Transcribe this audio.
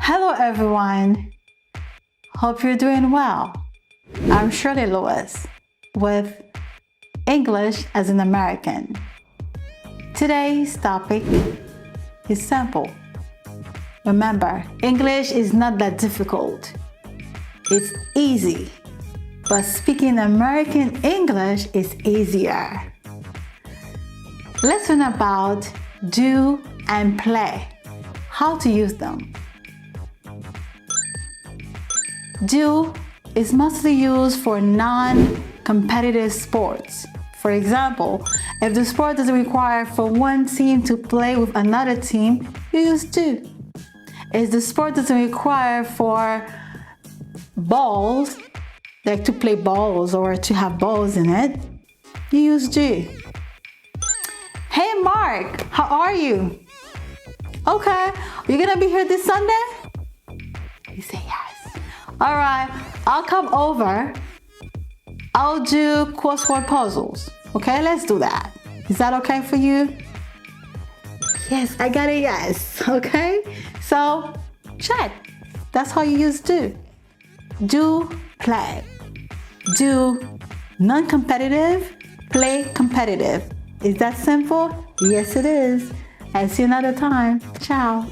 Hello everyone. Hope you're doing well. I'm Sherley Louis with English as an American. Today's topic is simple. Remember, English is not that difficult. It's easy. But speaking American English is easier. Let's learn about do and play. How to use them. Do is mostly used for non-competitive sports. For example, if the sport doesn't require for one team to play with another team, you use do. If the sport doesn't require for balls, like to play balls or to have balls in it, you use do. Hey Mark, how are you? Okay, you're gonna be here this Sunday? You say yes. All right, I'll come over. I'll do crossword puzzles. Okay, let's do that. Is that okay for you? Yes, I got a yes. Okay, so check. That's how you use do. Do play. Do non-competitive, play competitive. Is that simple? Yes, it is. I'll see you another time. Ciao.